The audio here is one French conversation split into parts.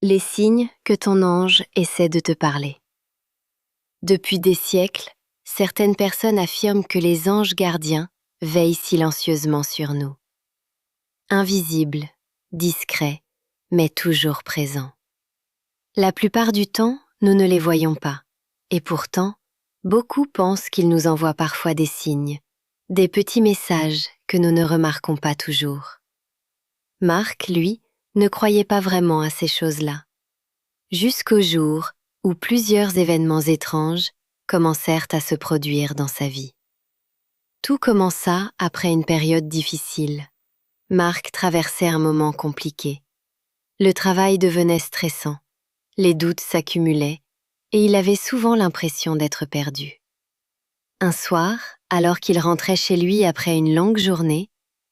Les signes que ton ange essaie de te parler. Depuis des siècles, certaines personnes affirment que les anges gardiens veillent silencieusement sur nous. Invisibles, discrets, mais toujours présents. La plupart du temps, nous ne les voyons pas. Et pourtant, beaucoup pensent qu'ils nous envoient parfois des signes, des petits messages que nous ne remarquons pas toujours. Marc, lui, ne croyait pas vraiment à ces choses-là. Jusqu'au jour où plusieurs événements étranges commencèrent à se produire dans sa vie. Tout commença après une période difficile. Marc traversait un moment compliqué. Le travail devenait stressant, les doutes s'accumulaient et il avait souvent l'impression d'être perdu. Un soir, alors qu'il rentrait chez lui après une longue journée,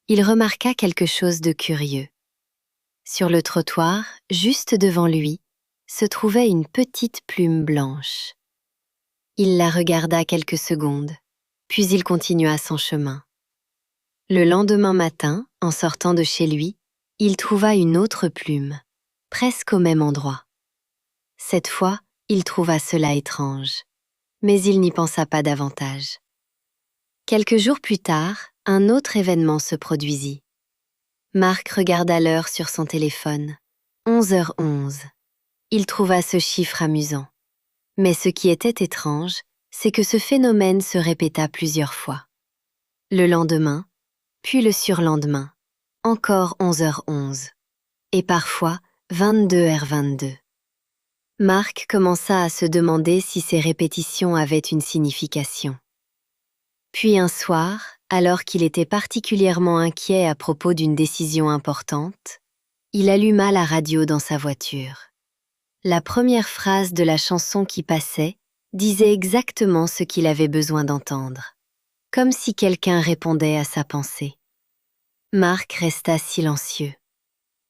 il remarqua quelque chose de curieux. Sur le trottoir, juste devant lui, se trouvait une petite plume blanche. Il la regarda quelques secondes, puis il continua son chemin. Le lendemain matin, en sortant de chez lui, il trouva une autre plume, presque au même endroit. Cette fois, il trouva cela étrange, mais il n'y pensa pas davantage. Quelques jours plus tard, un autre événement se produisit. Marc regarda l'heure sur son téléphone. 11h11. Il trouva ce chiffre amusant. Mais ce qui était étrange, c'est que ce phénomène se répéta plusieurs fois. Le lendemain, puis le surlendemain, encore 11h11, et parfois 22h22. Marc commença à se demander si ces répétitions avaient une signification. Puis un soir, alors qu'il était particulièrement inquiet à propos d'une décision importante, il alluma la radio dans sa voiture. La première phrase de la chanson qui passait disait exactement ce qu'il avait besoin d'entendre, comme si quelqu'un répondait à sa pensée. Marc resta silencieux.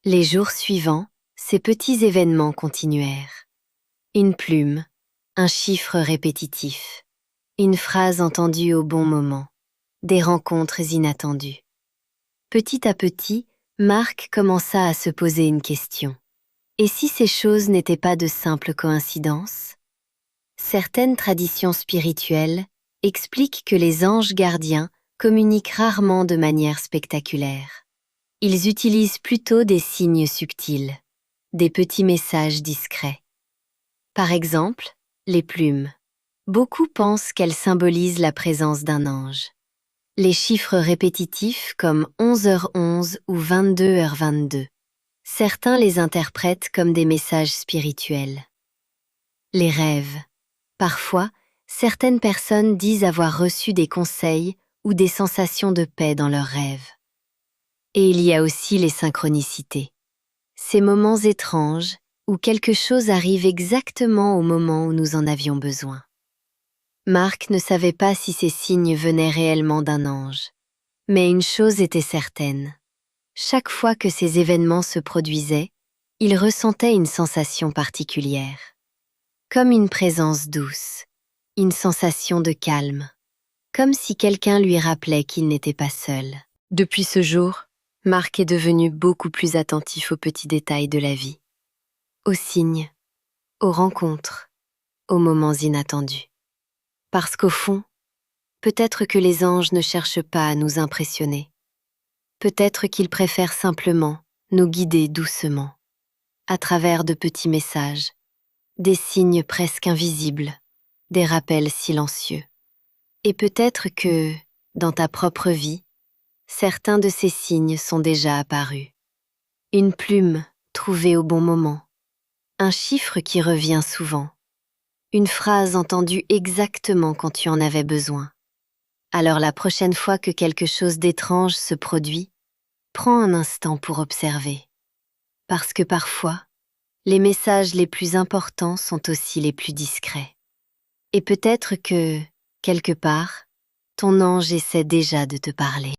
Les jours suivants, ces petits événements continuèrent. Une plume, un chiffre répétitif, une phrase entendue au bon moment, des rencontres inattendues. Petit à petit, Marc commença à se poser une question. Et si ces choses n'étaient pas de simples coïncidences? Certaines traditions spirituelles expliquent que les anges gardiens communiquent rarement de manière spectaculaire. Ils utilisent plutôt des signes subtils, des petits messages discrets. Par exemple, les plumes. Beaucoup pensent qu'elles symbolisent la présence d'un ange. Les chiffres répétitifs comme 11h11 ou 22h22. Certains les interprètent comme des messages spirituels. Les rêves. Parfois, certaines personnes disent avoir reçu des conseils ou des sensations de paix dans leurs rêves. Et il y a aussi les synchronicités. Ces moments étranges où quelque chose arrive exactement au moment où nous en avions besoin. Marc ne savait pas si ces signes venaient réellement d'un ange. Mais une chose était certaine. Chaque fois que ces événements se produisaient, il ressentait une sensation particulière. Comme une présence douce, une sensation de calme, comme si quelqu'un lui rappelait qu'il n'était pas seul. Depuis ce jour, Marc est devenu beaucoup plus attentif aux petits détails de la vie, aux signes, aux rencontres, aux moments inattendus. Parce qu'au fond, peut-être que les anges ne cherchent pas à nous impressionner. Peut-être qu'ils préfèrent simplement nous guider doucement, à travers de petits messages, des signes presque invisibles, des rappels silencieux. Et peut-être que, dans ta propre vie, certains de ces signes sont déjà apparus. Une plume trouvée au bon moment, un chiffre qui revient souvent, une phrase entendue exactement quand tu en avais besoin. Alors la prochaine fois que quelque chose d'étrange se produit, prends un instant pour observer. Parce que parfois, les messages les plus importants sont aussi les plus discrets. Et peut-être que, quelque part, ton ange essaie déjà de te parler.